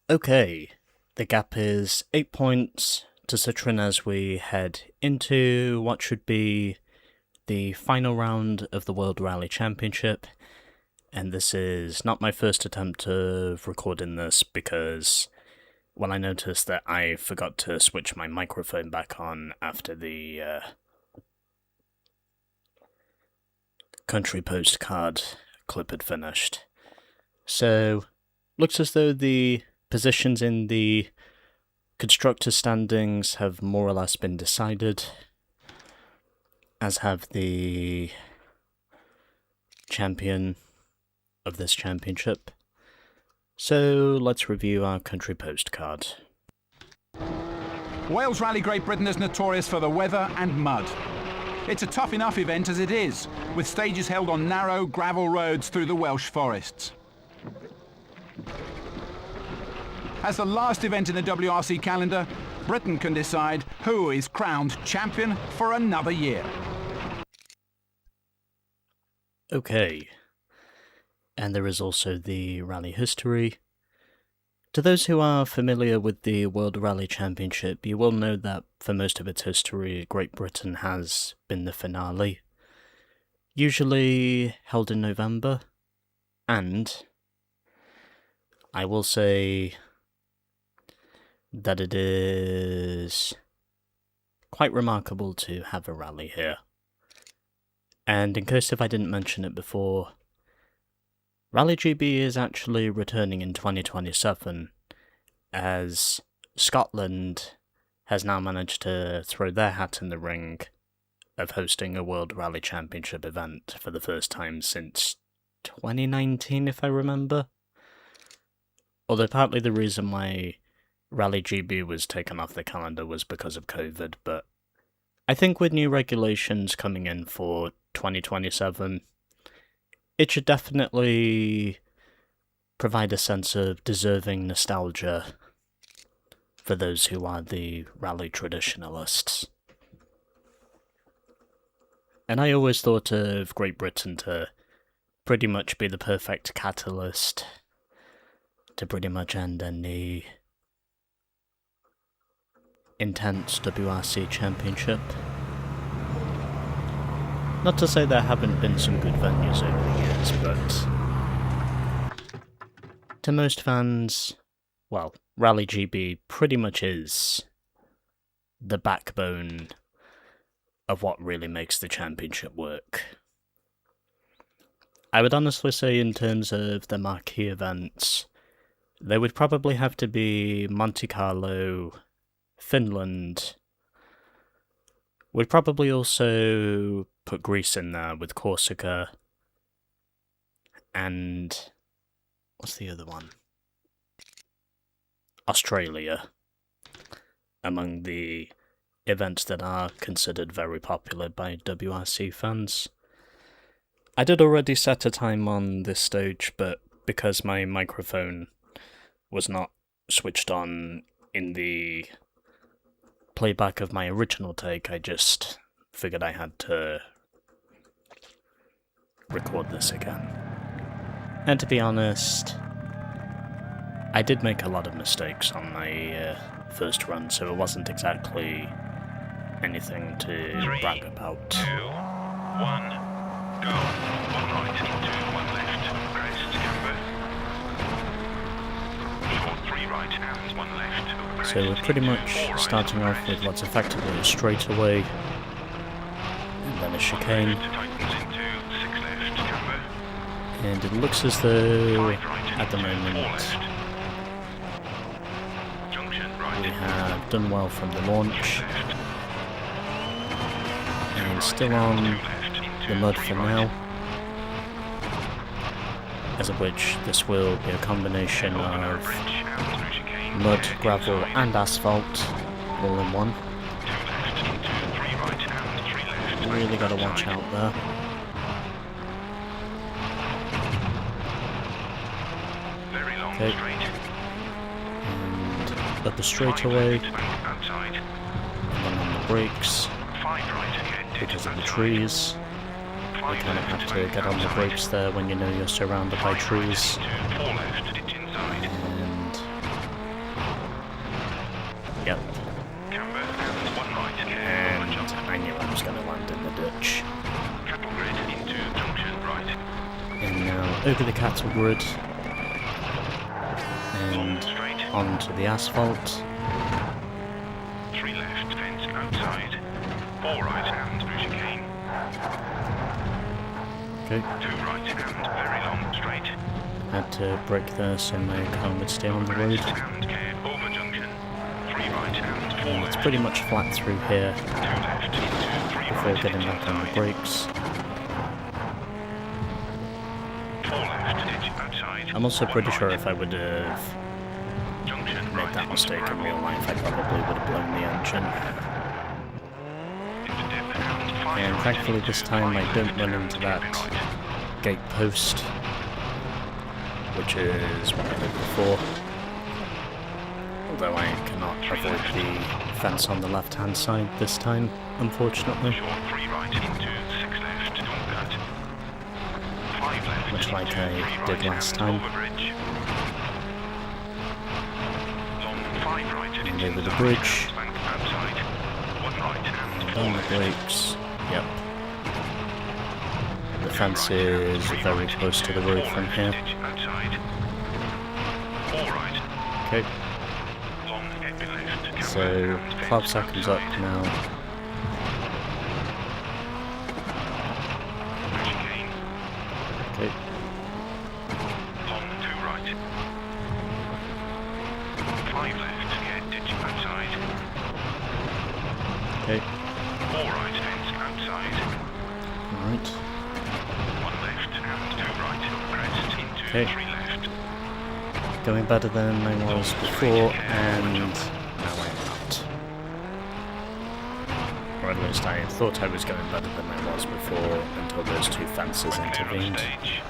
Okay, the gap is 8 points to Citron as we head into what should be the final round of the World Rally Championship. And this is not my first attempt of recording this because, well, I noticed that I forgot to switch my microphone back on after the country postcard clip had finished. So, looks as though the positions in the constructor standings have more or less been decided, as have the champion of this championship. So let's review our country postcard. Wales Rally Great Britain is notorious for the weather and mud. It's a tough enough event as it is, with stages held on narrow gravel roads through the Welsh forests. As the last event in the WRC calendar, Britain can decide who is crowned champion for another year. Okay, and there is also the rally history. To those who are familiar with the World Rally Championship, you will know that for most of its history, Great Britain has been the finale, usually held in November, and I will say that it is quite remarkable to have a rally here. And in case if I didn't mention it before, Rally GB is actually returning in 2027, as Scotland has now managed to throw their hat in the ring of hosting a World Rally Championship event for the first time since 2019, if I remember. Although partly the reason why Rally GB was taken off the calendar was because of COVID, but I think with new regulations coming in for 2027, it should definitely provide a sense of deserving nostalgia for those who are the rally traditionalists. And I always thought of Great Britain to pretty much be the perfect catalyst to pretty much end any intense WRC championship. Not to say there haven't been some good venues over the years, but to most fans, well, Rally GB pretty much is the backbone of what really makes the championship work. I would honestly say in terms of the marquee events, they would probably have to be Monte Carlo, Finland. We'd probably also put Greece in there with Corsica, and what's the other one? Australia, among the events that are considered very popular by WRC fans. I did already set a time on this stage, but because my microphone was not switched on in the playback of my original take, I just figured I had to record this again. And to be honest, I did make a lot of mistakes on my first run, so it wasn't exactly anything to brag about. 3, 2, 1, go. One right, 2, 1 left, crest, camber. 4, 3 right and 1 left, crest. So we're pretty much starting off with what's effectively a straightaway, and then a chicane. And it looks as though, at the moment, we have done well from the launch, and still on the mud for now, as of which this will be a combination of mud, gravel and asphalt all in one. Really got to watch out there. Okay. And up a straightaway, and then on the brakes, because of the trees. You kind of have to get on the brakes there when you know you're surrounded by trees. And over the cattle grid and onto the asphalt. 3 left, fence outside. 4 right hand through chicane. Okay. 2 right hand, very long, straight. Had to brake there so my car would stay on the road. Hand care, over junction. 3 right hand, 4 And left. it's pretty much flat through here 2 left, 3 before right getting ditch back on the outside. brakes. 4 left, ditch outside. I'm also 1 pretty sure right. if I would have Junction made right that into mistake in gravel. real life, I probably would have blown the engine. Into dip and 5 And right thankfully into this time 5 I don't left run and into hairpin that right. gate post, which is what I did before. Although I cannot avoid the fence on the left hand side this time, unfortunately. Short 3 right into 6 left, don't cut. 5 left Much like into I 3 did right last hand time. over bridge. Long 5 right And ditch over the inside, bridge. bank outside. 1 right hand, And 4 on the left. brakes. Yep. The fence is very close to the road from here. Ditch outside. 4 right. Okay, Long hairpin left. so camber and 12 fence seconds up outside. now. Chicane. Okay, Long 2 right. 5 left, get ditch outside. okay, 4 right, fence outside. alright. 1 left and 2 right, up crest into Okay. 3 left. Going better than I was before, and now I'm not. Or at least I thought I was going better than I was before until those 2 fences Clear of intervened. stage.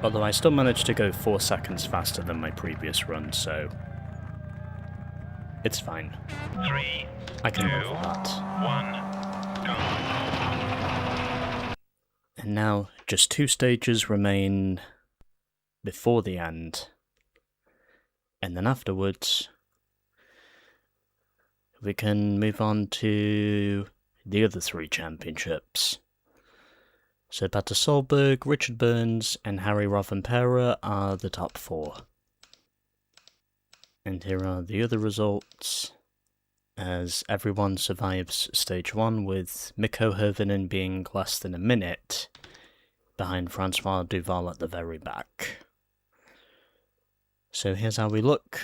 Although I still managed to go 4 seconds faster than my previous run, so it's fine. 3, I can 2, live with that. 1, go. And now just 2 stages remain before the end. And then afterwards, we can move on to the other 3 championships. So Peter Solberg, Richard Burns, and Harry Rovanpera are the top 4. And here are the other results, as everyone survives stage 1, with Mikko Hirvonen being less than a minute behind Francois Duval at the very back. So here's how we look,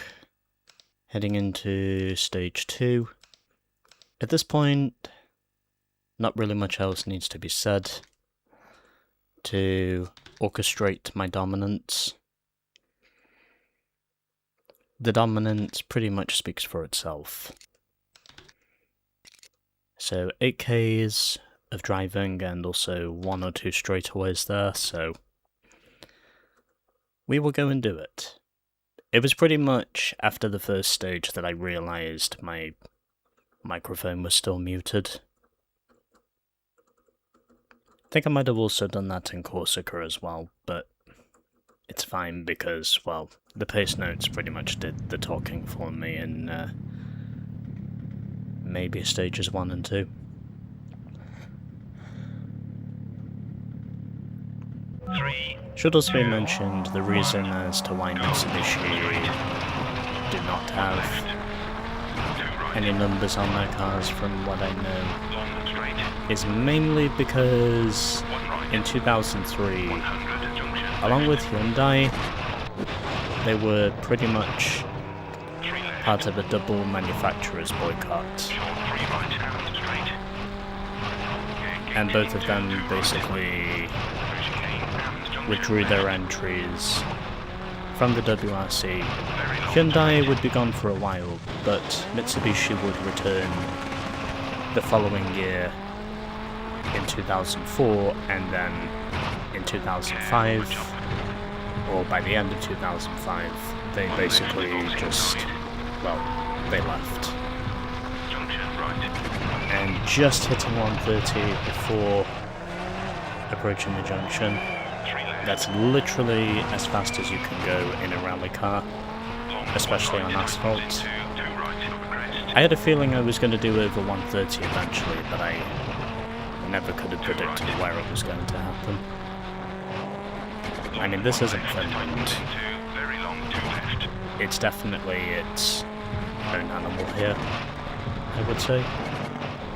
heading into stage 2. At this point, not really much else needs to be said to orchestrate my dominance. The dominance pretty much speaks for itself. So 8Ks of driving and also 1 or 2 straightaways there, so we will go and do it. It was pretty much after the first stage that I realised my microphone was still muted. I think I might have also done that in Corsica as well, but it's fine because, well, the pace notes pretty much did the talking for me in maybe stages 1 and 2. Should also be mentioned the reason as to why Mitsubishi do not have any numbers on their cars, from what I know, is mainly because in 2003, along with Hyundai, they were pretty much part of a double manufacturer's boycott. And both of them basically withdrew their entries from the WRC. Hyundai would be gone for a while, but Mitsubishi would return the following year in 2004, and then in 2005, or by the end of 2005, they basically just, well, they left. And just hitting 130 before approaching the junction. That's literally as fast as you can go in a rally car, especially on asphalt. I had a feeling I was going to do over 130 eventually, but I never could have predicted where it was going to happen. I mean, this isn't Finland. Very long to left. It's definitely its own animal here, I would say.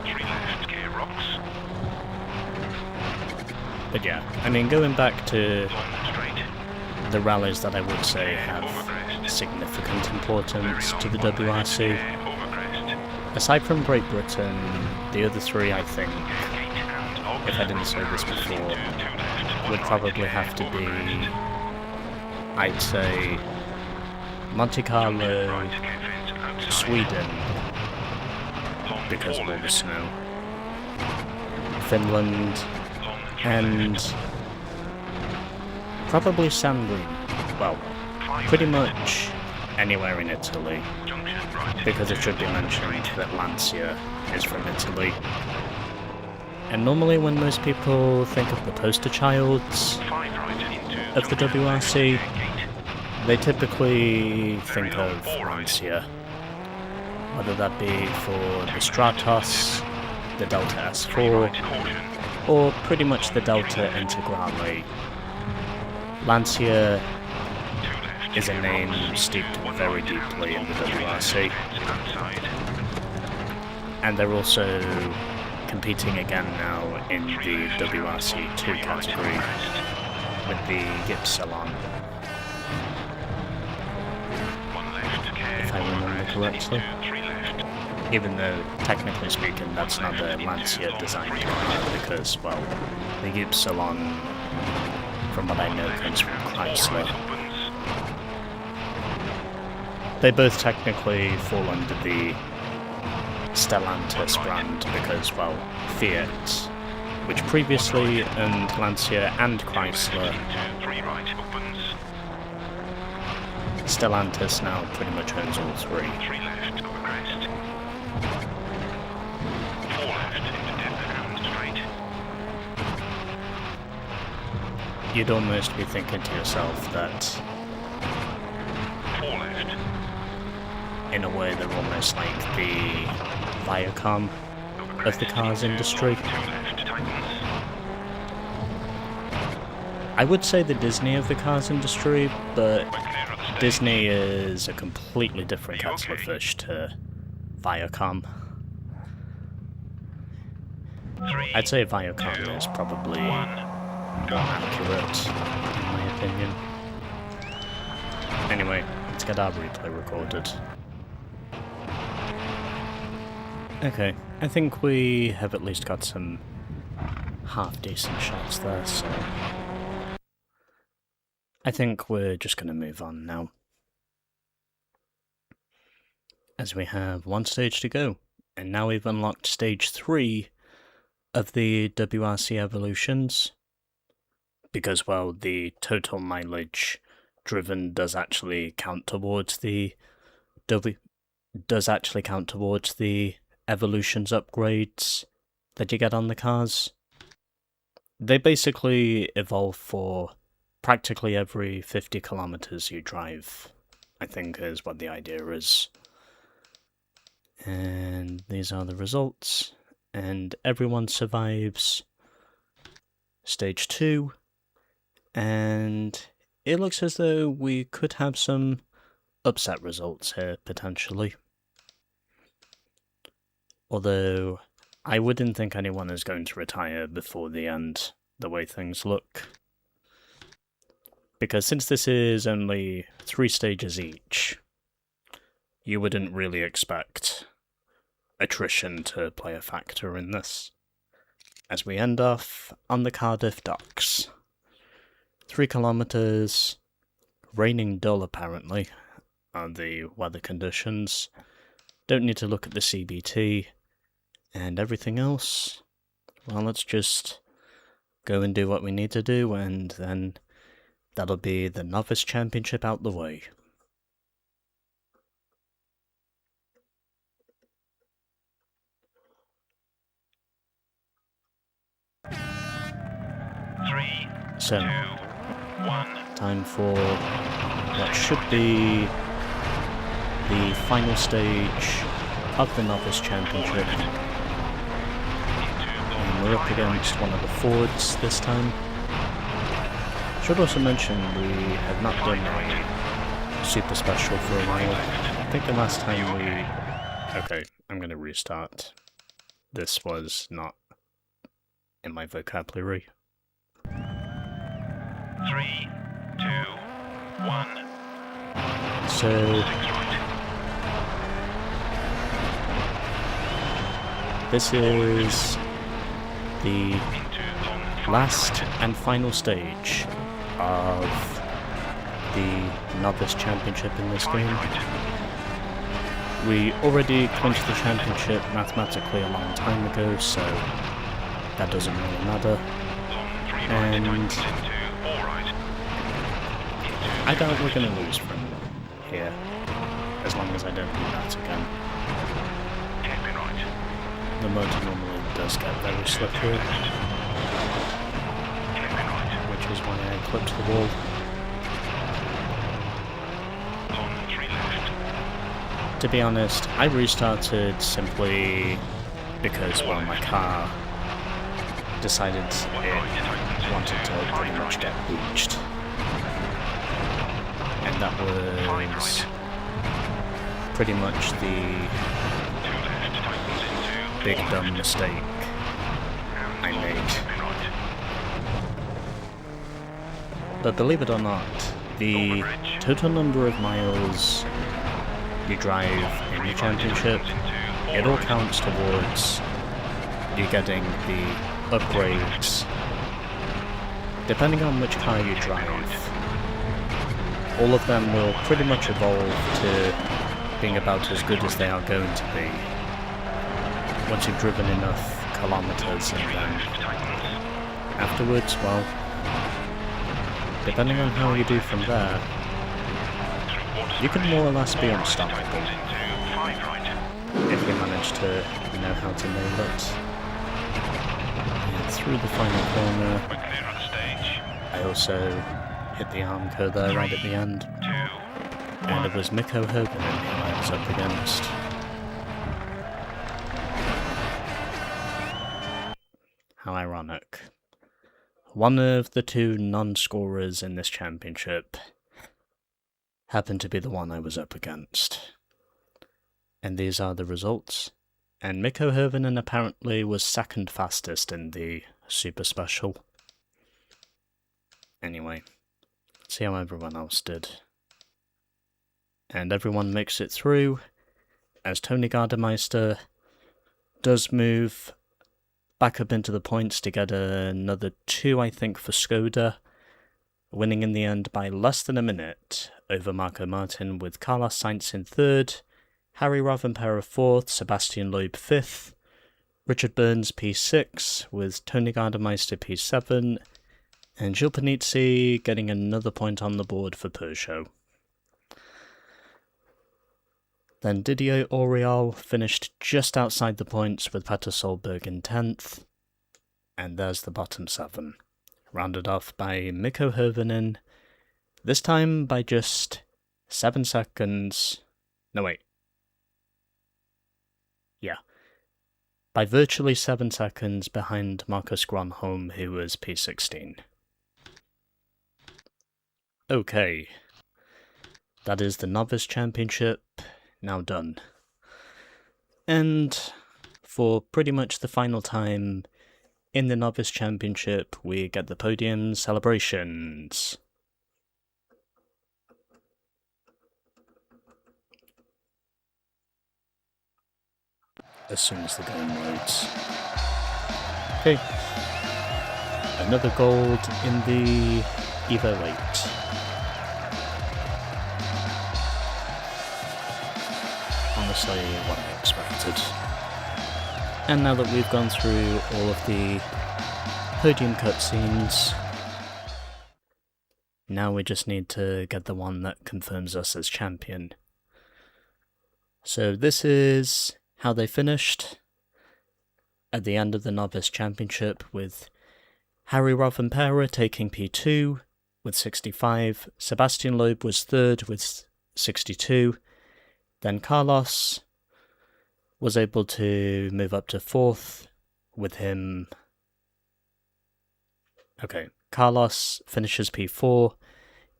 3 left, gear rocks. But yeah, I mean, going back to Long straight. the rallies that I would say have significant importance to the WRC, Over crest. aside from Great Britain, the other three, I think, if I didn't say this before, would probably have to be, I'd say, Monte Carlo, Sweden, because of all the snow, Finland, and probably Sanremo. Well, pretty much anywhere in Italy, because it should be mentioned that Lancia is from Italy. And normally when most people think of the poster childs of the WRC, they typically think of Lancia, whether that be for the Stratos, the Delta S4, or pretty much the Delta Integrale. Lancia is a name steeped very deeply in the WRC, and they're also competing again now in the WRC 2 category with the Ypsilon, if I remember correctly. Even though, technically speaking, that's not a Lancia designed car, because, well, the Ypsilon, from what I know, comes from Chrysler. They both technically fall under the Stellantis brand because, well, Fiat, which previously owned Lancia and Chrysler, Stellantis now pretty much owns all three. You'd almost be thinking to yourself that, in a way, they're almost like the Viacom of the cars industry. I would say the Disney of the cars industry, but Disney is a completely different kettle of fish to Viacom. I'd say Viacom is probably more accurate, in my opinion. Anyway, let's get our replay recorded. Okay, I think we have at least got some half-decent shots there, so I think we're just going to move on now, as we have one stage to go, and now we've unlocked stage 3 of the WRC Evolutions, because, well, the total mileage driven does actually count towards the Evolutions upgrades that you get on the cars. They basically evolve for practically every 50 kilometers you drive, I think is what the idea is. And these are the results, and everyone survives stage 2, and it looks as though we could have some upset results here, potentially. Although, I wouldn't think anyone is going to retire before the end, the way things look. Because since this is only 3 stages each, you wouldn't really expect attrition to play a factor in this. As we end off on the Cardiff docks. 3 kilometers, raining dull apparently, are the weather conditions. Don't need to look at the CBT. And everything else, well, let's just go and do what we need to do, and then that'll be the Novice Championship out the way. So, time for what should be the final stage of the Novice Championship. And we're up against one of the Fords this time, which Should also mention we have not done a super special for a while. I think the last time we... Okay, I'm gonna restart. This was not in my vocabulary. 3, 2, 1. So... 6 right. This is the Into long 5 last right. and final stage of the Novice Championship in this 5 game. right. We already clinched the championship mathematically a long time ago, so that doesn't really matter. Long 3 right. And Tightens into 4 right. I doubt we're going to lose from here, as long as I don't do that again. Hairpin right. The motor normally does get very slippery, Hairpin right. which is why I clipped the wall. Long 3 left. To be honest, I restarted simply because, well, my car decided it wanted to pretty much get beached. And that was pretty much the 2 left. Tightens into big 4 dumb left. mistake I made. Hairpin right. But believe it or not, the total number of miles you drive in the championship, it all counts towards you getting the upgrades. Depending on which car you drive, all of them will pretty much evolve to being about as good as they are going to be once you've driven enough kilometers, and then afterwards, well, depending on how you do from there, you can more or less be unstoppable if you manage to know how to nail it. And through the final corner, We're clear of the stage. I also hit the Armco there right at the end, 2, and it was Mikko Hogan who I was up against. How ironic. One of the two non-scorers in this championship happened to be the one I was up against. And these are the results. And Mikko Hirvonen apparently was second fastest in the Super Special. Anyway, let's see how everyone else did. And everyone makes it through, as Tony Gardemeister does move back up into the points to get another 2, I think, for Skoda, winning in the end by less than a minute over Marco Martin, with Carlos Sainz in 3rd, Harry Rovanperä 4th, Sebastian Loeb 5th, Richard Burns P6, with Tony Gardemeister P7, and Gilles Panizzi getting another point on the board for Peugeot. Then Didier Auriol finished just outside the points with Petter Solberg in 10th, and there's the bottom 7. Rounded off by Mikko Hirvonen, this time by just 7 seconds. No, wait. Yeah. By virtually 7 seconds behind Marcus Gronholm, who was P16. Okay. That is the Novice Championship now done. And for pretty much the final time in the Novice Championship, we get the podium celebrations. As soon as the game loads. Okay. Another gold in the Evo 8. Honestly, what I expected. And now that we've gone through all of the podium cutscenes, now we just need to get the one that confirms us as champion. So this is how they finished at the end of the Novice Championship, with Harry Rovanperä taking P2 with 65, Sebastian Loeb was 3rd with 62, then Carlos was able to move up to 4th with him... Okay, Carlos finishes P4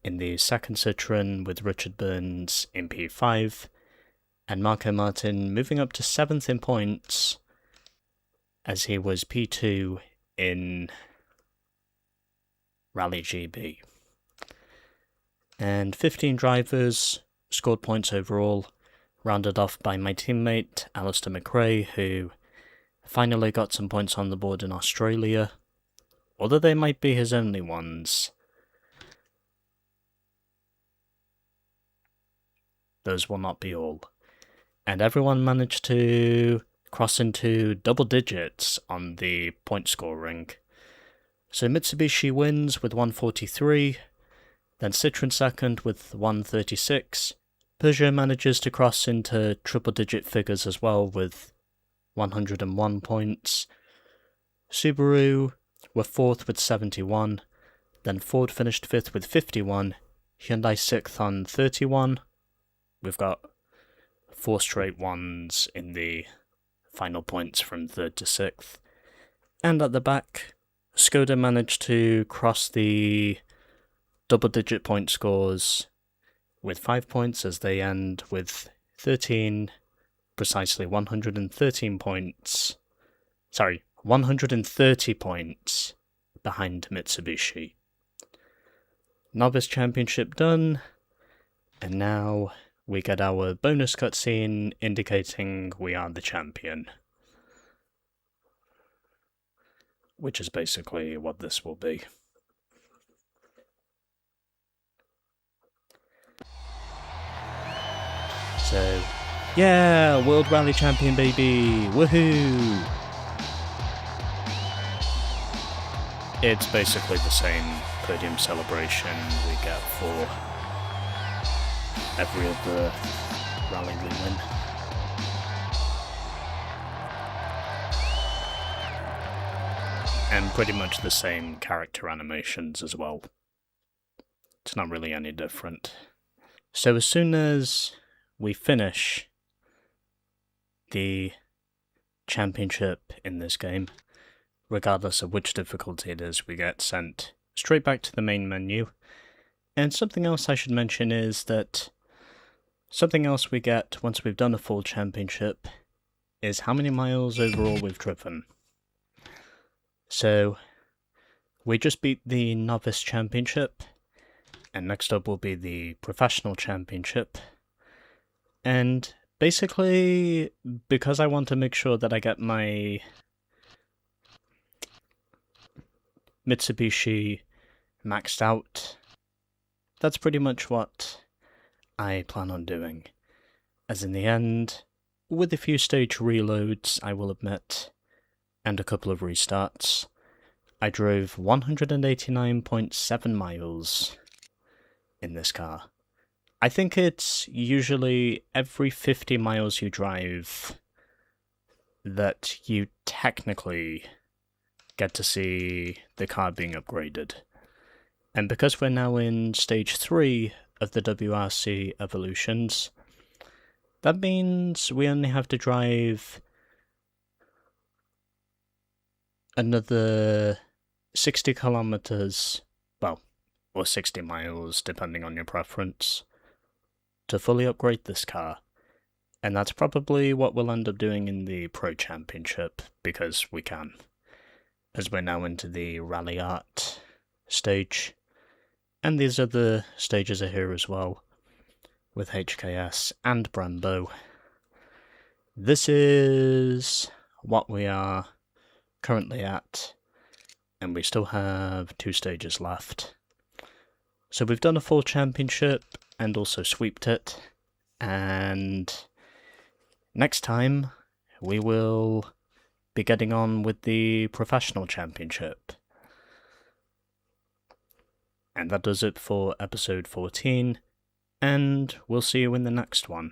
in the second Citroen with Richard Burns in P5, and Marco Martin moving up to 7th in points as he was P2 in Rally GB. And 15 drivers scored points overall, rounded off by my teammate Alistair McRae, who finally got some points on the board in Australia, although they might be his only ones. Those will not be all. And everyone managed to cross into double digits on the point scoring. So Mitsubishi wins with 143, then Citroen second with 136. Peugeot manages to cross into triple digit figures as well with 101 points. Subaru were fourth with 71, then Ford finished fifth with 51, Hyundai sixth on 31. We've got 4 straight ones in the final points from 3rd to 6th. And at the back, Skoda managed to cross the double-digit point scores with 5 points as they end with 13, precisely 113 points. 130 points behind Mitsubishi. Novice Championship done, and now we get our bonus cutscene indicating we are the champion. Which is basically what this will be. So, yeah, World Rally Champion baby, woohoo! It's basically the same podium celebration we get for every other rally we win. And pretty much the same character animations as well. It's not really any different. So as soon as we finish the championship in this game, regardless of which difficulty it is, we get sent straight back to the main menu. And something else I should mention is that something else we get once we've done a full championship is how many miles overall we've driven. So, we just beat the Novice Championship, and next up will be the Professional Championship. And basically, because I want to make sure that I get my Mitsubishi maxed out, that's pretty much what I plan on doing. As in the end, with a few stage reloads, I will admit, and a couple of restarts, I drove 189.7 miles in this car. I think it's usually every 50 miles you drive that you technically get to see the car being upgraded. And because we're now in stage 3 of the WRC evolutions, that means we only have to drive another 60 kilometers, well, or 60 miles, depending on your preference, to fully upgrade this car. And that's probably what we'll end up doing in the Pro Championship, because we can. As we're now into the Rally Art stage. And these other stages are here as well, with HKS and Brembo. This is what we are currently at, and we still have 2 stages left. So we've done a full championship, and also sweeped it, and next time we will be getting on with the Professional Championship. And that does it for episode 14, and we'll see you in the next one.